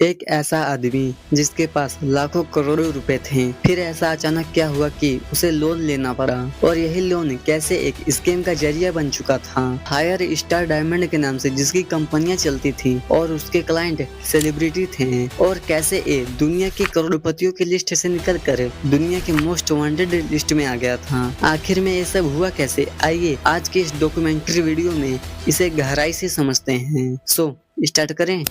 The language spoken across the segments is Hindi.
एक ऐसा आदमी जिसके पास लाखों करोड़ों रुपए थे, फिर ऐसा अचानक क्या हुआ कि उसे लोन लेना पड़ा और यही लोन कैसे एक स्कैम का जरिया बन चुका था। हायर स्टार डायमंड के नाम से जिसकी कंपनियां चलती थी और उसके क्लाइंट सेलिब्रिटी थे, और कैसे ये दुनिया के करोड़पतियों की लिस्ट से निकलकर दुनिया के मोस्ट वांटेड लिस्ट में आ गया था। आखिर में ये सब हुआ कैसे, आइए आज के इस डॉक्यूमेंट्री वीडियो में इसे गहराई से समझते हैं। सो स्टार्ट करें।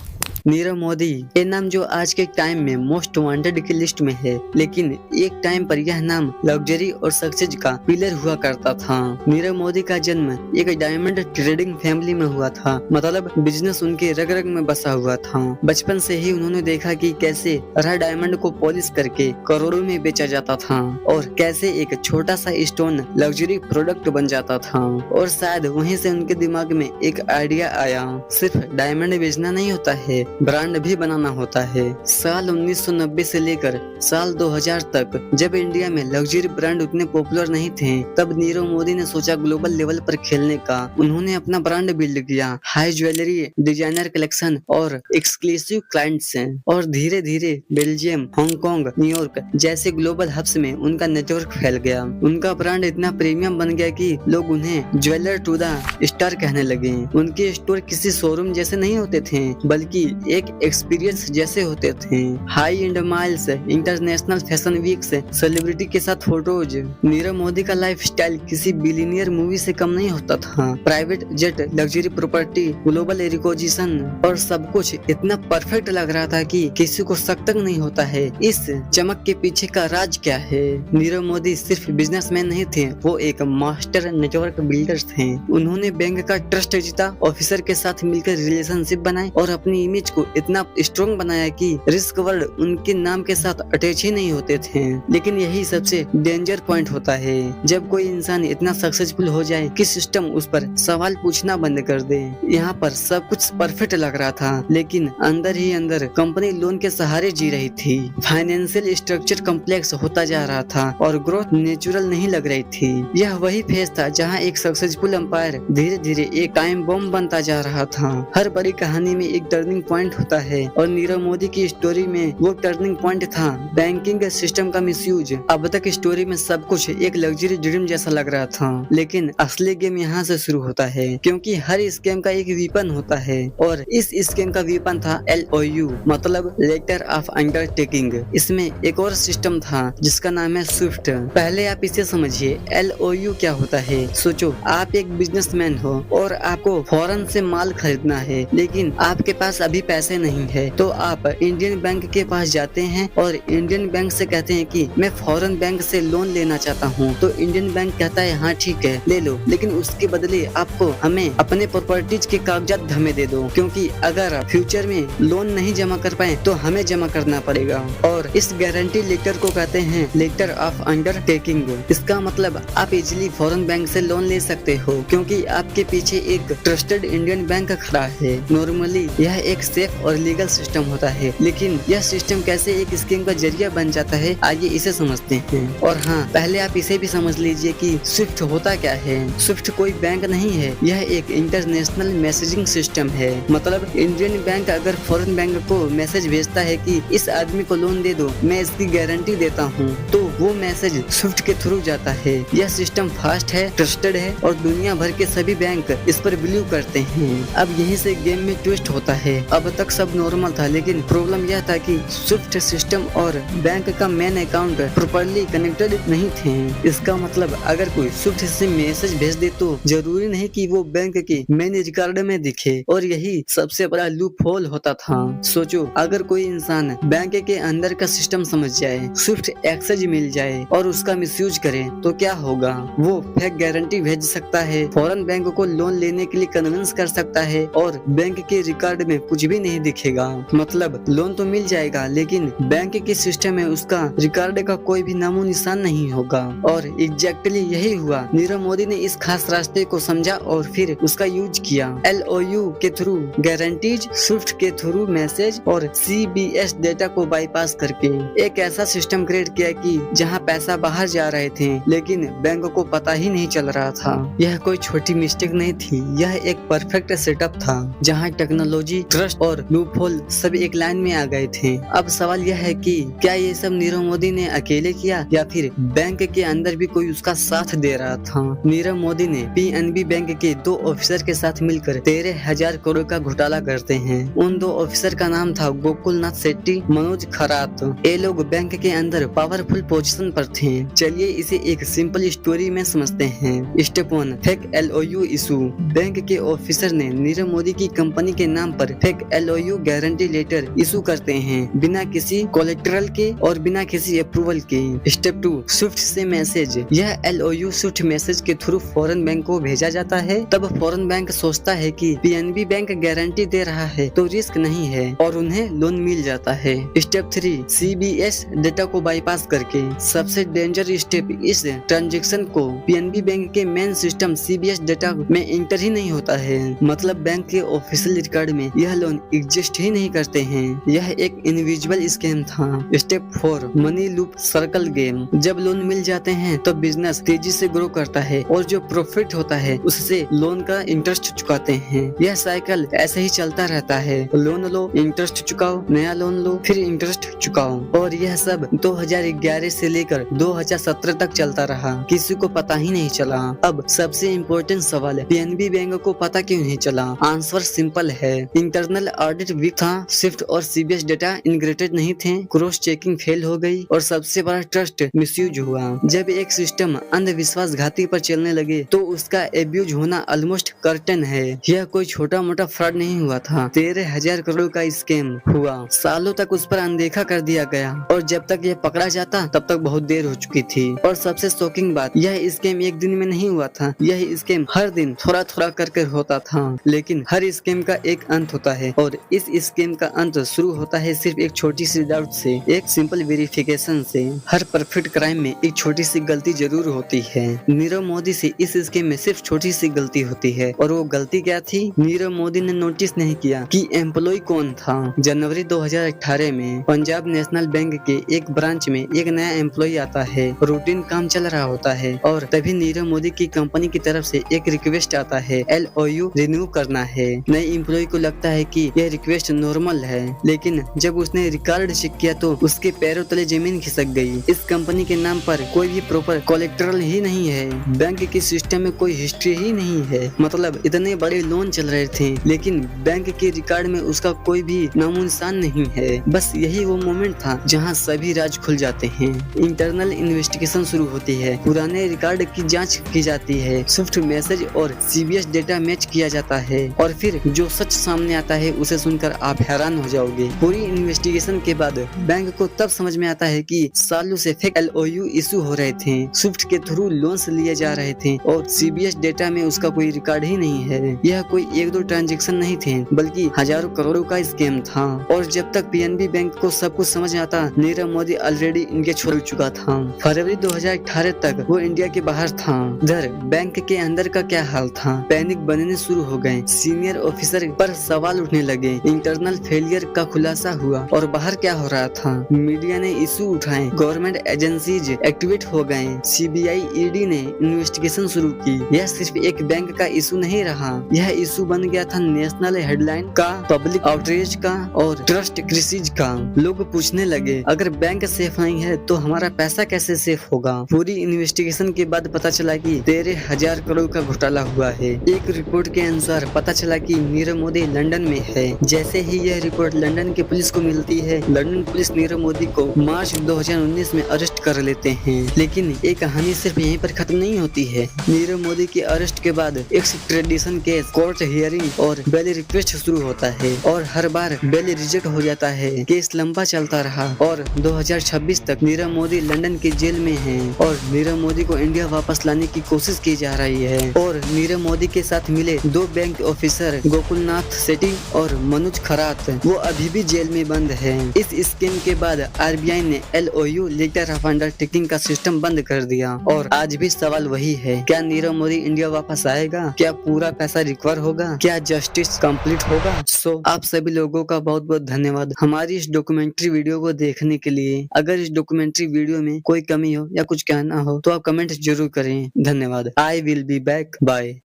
नीरव मोदी ये नाम जो आज के टाइम में मोस्ट वांटेड की लिस्ट में है, लेकिन एक टाइम पर यह नाम लग्जरी और सक्सेस का पिलर हुआ करता था। नीरव मोदी का जन्म एक डायमंड ट्रेडिंग फैमिली में हुआ था, मतलब बिजनेस उनके रग रग में बसा हुआ था। बचपन से ही उन्होंने देखा कि कैसे हर डायमंड को पॉलिश करके करोड़ों में बेचा जाता था और कैसे एक छोटा सा स्टोन लग्जरी प्रोडक्ट बन जाता था। और शायद वहीं से उनके दिमाग में एक आइडिया आया, सिर्फ डायमंड बेचना नहीं होता है, ब्रांड भी बनाना होता है। साल 1990 से लेकर साल 2000 तक जब इंडिया में लग्जरी ब्रांड उतने पॉपुलर नहीं थे, तब नीरव मोदी ने सोचा ग्लोबल लेवल पर खेलने का। उन्होंने अपना ब्रांड बिल्ड किया, हाई ज्वेलरी, डिजाइनर कलेक्शन और एक्सक्लूसिव क्लाइंट्स हैं। और धीरे धीरे बेल्जियम, हांगकांग, न्यूयॉर्क जैसे ग्लोबल हब्स में उनका नेटवर्क फैल गया। उनका ब्रांड इतना प्रीमियम बन गया कि लोग उन्हें ज्वेलर टू द स्टार कहने लगे। उनके स्टोर किसी शोरूम जैसे नहीं होते थे, बल्कि एक एक्सपीरियंस जैसे होते थे। High and miles, international fashion weeks, celebrity के साथ फोटोज। नीरव मोदी का लाइफस्टाइल किसी बिलियनियर मूवी से कम नहीं होता था। Private jet, luxury property, global recognition और सब कुछ इतना परफेक्ट लग रहा था कि किसी को शक तक नहीं होता है इस चमक के पीछे का राज क्या है। नीरव मोदी सिर्फ बिजनेसमैन नहीं थे, वो एक मास्टर नेटवर्क बिल्डर थे। उन्होंने बैंक का ट्रस्ट जीता, ऑफिसर के साथ मिलकर रिलेशनशिप बनाए और अपनी इमेज को इतना स्ट्रॉन्ग बनाया कि रिस्क वर्ड उनके नाम के साथ अटैच ही नहीं होते थे। लेकिन यही सबसे डेंजर पॉइंट होता है, जब कोई इंसान इतना सक्सेसफुल हो जाए कि सिस्टम उस पर सवाल पूछना बंद कर दे। यहाँ पर सब कुछ परफेक्ट लग रहा था, लेकिन अंदर ही अंदर कंपनी लोन के सहारे जी रही थी। फाइनेंशियल स्ट्रक्चर कॉम्प्लेक्स होता जा रहा था और ग्रोथ नेचुरल नहीं लग रही थी। यह वही फेज था जहाँ एक सक्सेसफुल एम्पायर धीरे धीरे एक टाइम बम बनता जा रहा था। हर बड़ी कहानी में एक टर्निंग पॉइंट होता है और नीरव मोदी की स्टोरी में वो टर्निंग पॉइंट था बैंकिंग सिस्टम का मिसयूज। अब तक स्टोरी में सब कुछ एक लग्जरी ड्रीम जैसा लग रहा था, लेकिन असली गेम यहाँ से शुरू होता है, क्योंकि हर स्कैम का एक वीपन होता है और इस स्कैम का वीपन था LOU, मतलब लेटर ऑफ अंडरटेकिंग। इसमें एक और सिस्टम था जिसका नाम है स्विफ्ट। पहले आप इसे समझिए, LOU क्या होता है। सोचो, आप एक बिजनेसमैन हो और आपको फॉरेन से माल खरीदना है, लेकिन आपके पास अभी पैसे नहीं है, तो आप इंडियन बैंक के पास जाते हैं और इंडियन बैंक से कहते हैं कि मैं फॉरेन बैंक से लोन लेना चाहता हूँ। तो इंडियन बैंक कहता है हाँ ठीक है ले लो, लेकिन उसके बदले आपको हमें अपने प्रॉपर्टीज के कागजात हमें दे दो, क्योंकि अगर फ्यूचर में लोन नहीं जमा कर पाए तो हमें जमा करना पड़ेगा। और इस गारंटी लेटर को कहते हैं लेटर ऑफ अंडरटेकिंग। इसका मतलब आप इजिली फॉरेन बैंक से लोन ले सकते हो, क्योंकि आपके पीछे एक ट्रस्टेड इंडियन बैंक खड़ा है। नॉर्मली यह एक सेफ और लीगल सिस्टम होता है, लेकिन यह सिस्टम कैसे एक स्कीम का जरिया बन जाता है, आइए इसे समझते हैं। और हाँ, पहले आप इसे भी समझ लीजिए कि स्विफ्ट होता क्या है। स्विफ्ट कोई बैंक नहीं है, यह एक इंटरनेशनल मैसेजिंग सिस्टम है। मतलब इंडियन बैंक अगर फॉरेन बैंक को मैसेज भेजता है कि इस आदमी को लोन दे दो, मैं इसकी गारंटी देता हूँ, तो वो मैसेज स्विफ्ट के थ्रू जाता है। यह सिस्टम फास्ट है, ट्रस्टेड है और दुनिया भर के सभी बैंक इस पर बिलीव करते हैं। अब यहीं से गेम में ट्विस्ट होता है। अब तक सब नॉर्मल था, लेकिन प्रॉब्लम यह था कि स्विफ्ट सिस्टम और बैंक का मेन अकाउंट प्रॉपर्ली कनेक्टेड नहीं थे। इसका मतलब अगर कोई स्विफ्ट से मैसेज भेज दे तो जरूरी नहीं कि वो बैंक के मेन रिकॉर्ड में दिखे, और यही सबसे बड़ा लूप होल होता था। सोचो, अगर कोई इंसान बैंक के अंदर का सिस्टम समझ जाए, स्विफ्ट एक्सेस मिल जाए और उसका मिसयूज करे तो क्या होगा। वो फेक गारंटी भेज सकता है, फॉरेन बैंक को लोन लेने के लिए कन्विंस कर सकता है और बैंक के रिकॉर्ड में कुछ भी नहीं दिखेगा। मतलब लोन तो मिल जाएगा, लेकिन बैंक के सिस्टम में उसका रिकॉर्ड का कोई भी नामो निशान नहीं होगा। और एग्जैक्टली यही हुआ। नीरव मोदी ने इस खास रास्ते को समझा और फिर उसका यूज किया। LOU के थ्रू गारंटीज, स्विफ्ट के थ्रू मैसेज और CBS डेटा को बाईपास करके एक ऐसा सिस्टम क्रिएट किया कि जहाँ पैसा बाहर जा रहे थे, लेकिन बैंक को पता ही नहीं चल रहा था। यह कोई छोटी मिस्टेक नहीं थी, यह एक परफेक्ट सेटअप था जहाँ टेक्नोलॉजी, ट्रस्ट और लूपहोल सब एक लाइन में आ गए थे। अब सवाल यह है कि क्या ये सब नीरव मोदी ने अकेले किया या फिर बैंक के अंदर भी कोई उसका साथ दे रहा था। नीरव मोदी ने पीएनबी बैंक के 2 ऑफिसर के साथ मिलकर 13,000 करोड़ का घोटाला करते हैं। उन 2 ऑफिसर का नाम था गोकुलनाथ शेट्टी, मनोज खरात। ये लोग बैंक के अंदर पावरफुल पोजीशन पर थे। चलिए इसे एक सिंपल स्टोरी में समझते हैं। Step 1, fake LOU issue. Bank के ऑफिसर ने नीरव मोदी की कंपनी के नाम पर fake LOU guarantee letter issue करते हैं, बिना किसी कोलेटरल के और बिना किसी अप्रूवल के। स्टेप 2, स्विफ्ट से मैसेज। यह LOU स्विफ्ट मैसेज के थ्रू फॉरेन बैंक को भेजा जाता है। तब फॉरेन बैंक सोचता है कि पीएनबी बैंक गारंटी दे रहा है तो रिस्क नहीं है और उन्हें लोन मिल जाता है। स्टेप 3, CBS डेटा को बाईपास करके। सबसे डेंजर स्टेप, इस ट्रांजेक्शन को पीएनबी बैंक के मेन सिस्टम CBS डेटा में इंटर ही नहीं होता है। मतलब बैंक के ऑफिशियल रिकॉर्ड में यह लोन एग्जिस्ट ही नहीं करते हैं। यह एक इनविजिबल स्कैम था। Step 4, money loop circle game. जब लोन मिल जाते हैं तो बिजनेस तेजी से ग्रो करता है और जो प्रॉफिट होता है उससे लोन का इंटरेस्ट चुकाते हैं। यह साइकिल ऐसे ही चलता रहता है। लोन लो, इंटरेस्ट चुकाओ, नया लोन लो, फिर इंटरेस्ट चुकाओ। और यह सब 2011 से लेकर 2017 तक चलता रहा, किसी को पता ही नहीं चला। अब सबसे इम्पोर्टेंट सवाल है, पीएनबी बैंक को पता क्यों नहीं चला? आंसर सिंपल है, इंटरनल ऑडिट वीक था, स्विफ्ट और CBS डेटा इंटीग्रेटेड नहीं थे, क्रॉस चेकिंग फेल हो गई और सबसे बड़ा ट्रस्ट मिसयूज हुआ। जब एक सिस्टम अंधविश्वास घाती पर चलने लगे तो उसका एब्यूज होना ऑलमोस्ट कर्टन है। यह कोई छोटा मोटा फ्रॉड नहीं हुआ था, 13,000 करोड़ का स्कैम हुआ। सालों तक उस पर अनदेखा कर दिया गया और जब तक यह पकड़ा जाता तब तक बहुत देर हो चुकी थी। और सबसे शॉकिंग बात, यह स्कैम एक दिन में नहीं हुआ था, यह स्कैम हर दिन थोड़ा थोड़ा करके होता था। लेकिन हर स्कैम का एक अंत होता है और इस स्कैम का अंत शुरू होता है सिर्फ एक छोटी सी डाउट से, एक सिंपल वेरिफिकेशन से। हर परफेक्ट क्राइम में एक छोटी सी गलती जरूर होती है। नीरव मोदी से इस स्कैम में सिर्फ छोटी सी गलती होती है और वो गलती क्या थी? नीरव मोदी ने नोटिस नहीं किया कि एम्प्लॉय कौन था। जनवरी 2018 में पंजाब नेशनल बैंक के एक ब्रांच में एक नया एम्प्लॉय आता है। रूटीन काम चल रहा होता है और तभी नीरव मोदी की कंपनी की तरफ से एक रिक्वेस्ट आता है, LOU रिन्यू करना है। नए एम्प्लॉय को लगता है कि यह रिक्वेस्ट नॉर्मल है, लेकिन जब उसने रिकॉर्ड चेक किया तो उसके पैरों तले जमीन खिसक गई। इस कंपनी के नाम पर कोई भी प्रॉपर कोलेक्टरल ही नहीं है, बैंक के सिस्टम में कोई हिस्ट्री ही नहीं है। मतलब इतने बड़े लोन चल रहे थे लेकिन बैंक के रिकॉर्ड में उसका कोई भी नामो निशान नहीं है। बस यही वो मोमेंट था जहां सभी राज खुल जाते हैं। इंटरनल इन्वेस्टिगेशन शुरू होती है, पुराने रिकॉर्ड की जांच की जाती है, स्विफ्ट मैसेज और CBS डेटा मैच किया जाता है और फिर जो सच सामने आता है उसे सुनकर आप हैरान हो जाओगे। पूरी इन्वेस्टिगेशन के बाद बैंक को तब समझ में आता है कि सालों से फेक LOU इशू हो रहे थे, स्विफ्ट के थ्रू लोन्स लिए जा रहे थे और CBS डेटा में उसका कोई रिकॉर्ड ही नहीं है। यह कोई 1-2 ट्रांजैक्शन नहीं थे बल्कि हजारों करोड़ों का स्कैम था। और जब तक पीएनबी बैंक को सब कुछ समझ आता, नीरव मोदी ऑलरेडी इंडिया छोड़ चुका था। फरवरी 2018 तक वो इंडिया के बाहर था। इधर बैंक के अंदर का क्या हाल था? पैनिक बनने शुरू हो गए, सीनियर ऑफिसर पर सवाल उठने लगे, इंटरनल फेलियर का खुलासा हुआ और बाहर क्या हो रहा था? मीडिया ने इशू उठाए, गवर्नमेंट एजेंसीज एक्टिवेट हो गए, CBI ED ने इन्वेस्टिगेशन शुरू की। यह सिर्फ एक बैंक का इशू नहीं रहा, यह इशू बन गया था नेशनल हेडलाइन का, पब्लिक आउटरीच का और ट्रस्ट क्रिसिज का। लोग पूछने लगे, अगर बैंक सेफ नहीं है तो हमारा पैसा कैसे सेफ होगा? पूरी इन्वेस्टिगेशन के बाद पता चला कि 13,000 करोड़ का घोटाला हुआ है। एक रिपोर्ट के अनुसार पता चला कि नीरव मोदी लंदन में है। जैसे ही यह रिपोर्ट लंदन की पुलिस को मिलती है, लंदन पुलिस नीरव मोदी को मार्च 2019 में अरेस्ट कर लेते हैं। लेकिन ये कहानी सिर्फ यहीं पर खत्म नहीं होती है। नीरव मोदी के अरेस्ट के बाद एक्स्ट्राडिशन केस, कोर्ट हियरिंग और बेल रिक्वेस्ट शुरू होता है और हर बार बेल रिजेक्ट हो जाता है। केस लंबा चलता रहा और 2026 तक नीरव मोदी लंदन के जेल में है और नीरव मोदी को इंडिया वापस लाने की कोशिश की जा रही है। और नीरव मोदी के साथ मिले 2 बैंक ऑफिसर गोकुलनाथ शेट्टी और मनोज खरात, वो अभी भी जेल में बंद है। इस स्कैम के बाद RBI ने LOU लेटर ऑफ अंडरटेकिंग का सिस्टम बंद कर दिया और आज भी सवाल वही है, क्या नीरव मोदी इंडिया वापस आएगा? क्या पूरा पैसा रिकवर होगा? क्या जस्टिस कंप्लीट होगा? आप सभी लोगों का बहुत बहुत धन्यवाद हमारी इस डॉक्यूमेंट्री वीडियो को देखने के लिए। अगर इस डॉक्यूमेंट्री नेक्स्ट वीडियो में कोई कमी हो या कुछ कहना हो तो आप कमेंट जरूर करें। धन्यवाद। I will be back. Bye.